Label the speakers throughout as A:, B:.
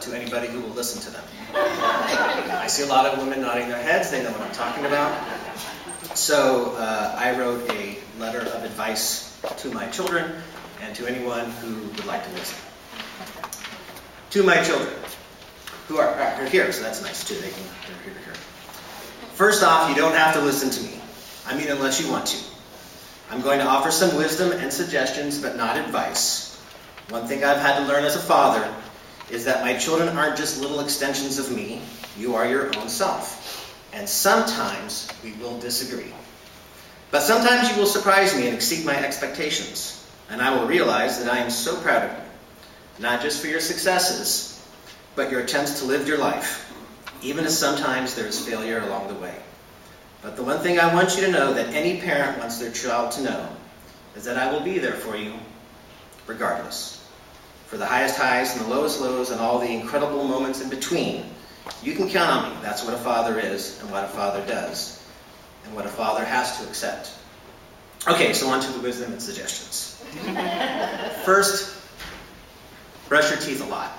A: to anybody who will listen to them. I see a lot of women nodding their heads. They know what I'm talking about. So I wrote a letter of advice to my children and to anyone who would like to listen. To my children, who are here, so that's nice too. They're here. First off, you don't have to listen to me. I mean, unless you want to. I'm going to offer some wisdom and suggestions, but not advice. One thing I've had to learn as a father is that my children aren't just little extensions of me. You are your own self. And sometimes we will disagree. But sometimes you will surprise me and exceed my expectations. And I will realize that I am so proud of you. Not just for your successes, but your attempts to live your life, even as sometimes there is failure along the way. But the one thing I want you to know that any parent wants their child to know is that I will be there for you regardless. For the highest highs and the lowest lows and all the incredible moments in between, you can count on me. That's what a father is and what a father does and what a father has to accept. Okay, so on to the wisdom and suggestions. First, brush your teeth a lot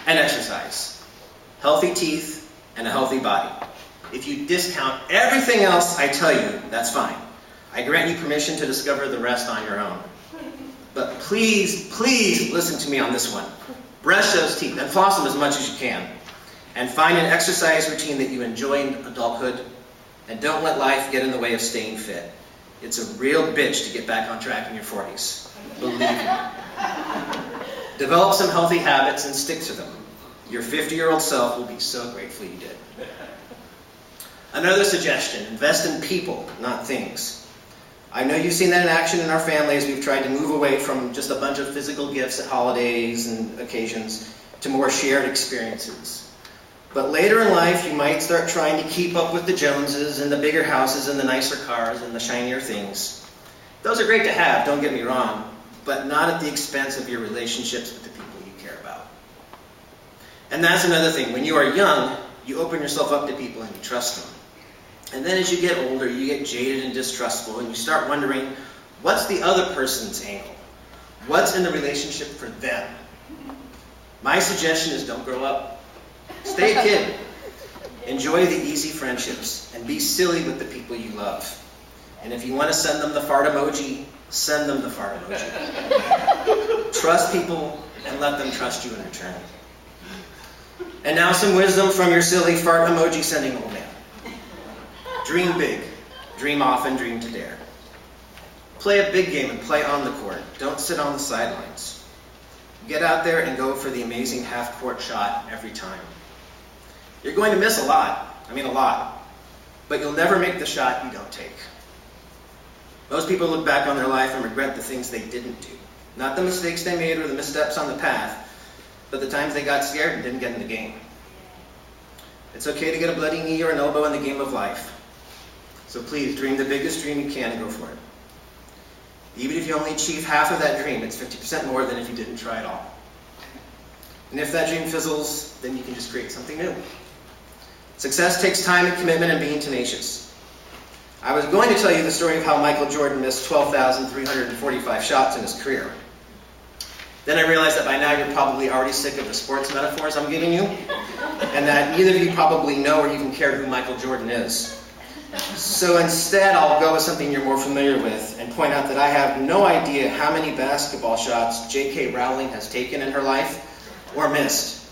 A: and exercise. Healthy teeth and a healthy body. If you discount everything else I tell you, that's fine. I grant you permission to discover the rest on your own. But please, please listen to me on this one. Brush those teeth and floss them as much as you can. And find an exercise routine that you enjoy in adulthood. And don't let life get in the way of staying fit. It's a real bitch to get back on track in your 40s. Believe me. Develop some healthy habits and stick to them. Your 50-year-old self will be so grateful you did. Another suggestion, invest in people, not things. I know you've seen that in action in our family as we've tried to move away from just a bunch of physical gifts at holidays and occasions to more shared experiences. But later in life, you might start trying to keep up with the Joneses and the bigger houses and the nicer cars and the shinier things. Those are great to have, don't get me wrong, but not at the expense of your relationships with the people you care about. And that's another thing. When you are young, you open yourself up to people and you trust them. And then as you get older, you get jaded and distrustful, and you start wondering, what's the other person's angle? What's in the relationship for them? My suggestion is don't grow up. Stay a kid. Enjoy the easy friendships, and be silly with the people you love. And if you want to send them the fart emoji, send them the fart emoji. Trust people, and let them trust you in return. And now some wisdom from your silly fart emoji sending old man. Dream big, dream often, dream to dare. Play a big game and play on the court. Don't sit on the sidelines. Get out there and go for the amazing half-court shot every time. You're going to miss a lot, but you'll never make the shot you don't take. Most people look back on their life and regret the things they didn't do. Not the mistakes they made or the missteps on the path, but the times they got scared and didn't get in the game. It's okay to get a bloody knee or an elbow in the game of life. So please, dream the biggest dream you can and go for it. Even if you only achieve half of that dream, it's 50% more than if you didn't try at all. And if that dream fizzles, then you can just create something new. Success takes time and commitment and being tenacious. I was going to tell you the story of how Michael Jordan missed 12,345 shots in his career. Then I realized that by now you're probably already sick of the sports metaphors I'm giving you, and that neither of you probably know or even care who Michael Jordan is. So instead, I'll go with something you're more familiar with and point out that I have no idea how many basketball shots J.K. Rowling has taken in her life or missed.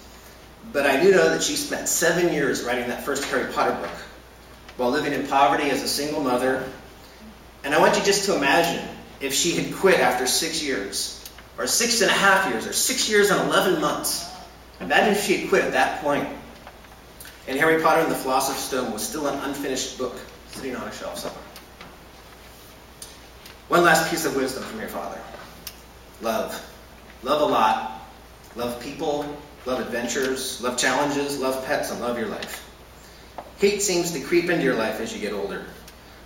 A: But I do know that she spent 7 years writing that first Harry Potter book while living in poverty as a single mother. And I want you just to imagine if she had quit after 6 years, or 6.5 years, or 6 years and 11 months. Imagine if she had quit at that point. And Harry Potter and the Philosopher's Stone was still an unfinished book sitting on a shelf somewhere. One last piece of wisdom from your father. Love. Love a lot. Love people. Love adventures. Love challenges. Love pets. And love your life. Hate seems to creep into your life as you get older.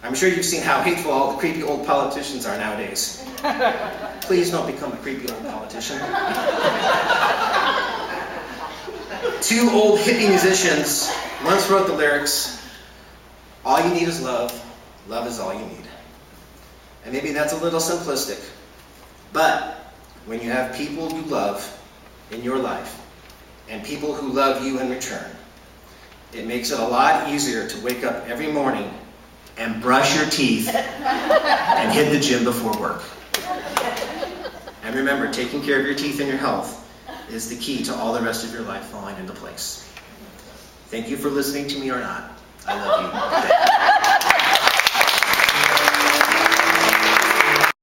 A: I'm sure you've seen how hateful all the creepy old politicians are nowadays. Please don't become a creepy old politician. Two old hippie musicians once wrote the lyrics, all you need is love, love is all you need. And maybe that's a little simplistic, but when you have people you love in your life, and people who love you in return. It makes it a lot easier to wake up every morning and brush your teeth and hit the gym before work. And remember, taking care of your teeth and your health is the key to all the rest of your life falling into place. Thank you for listening to me or not. I love you.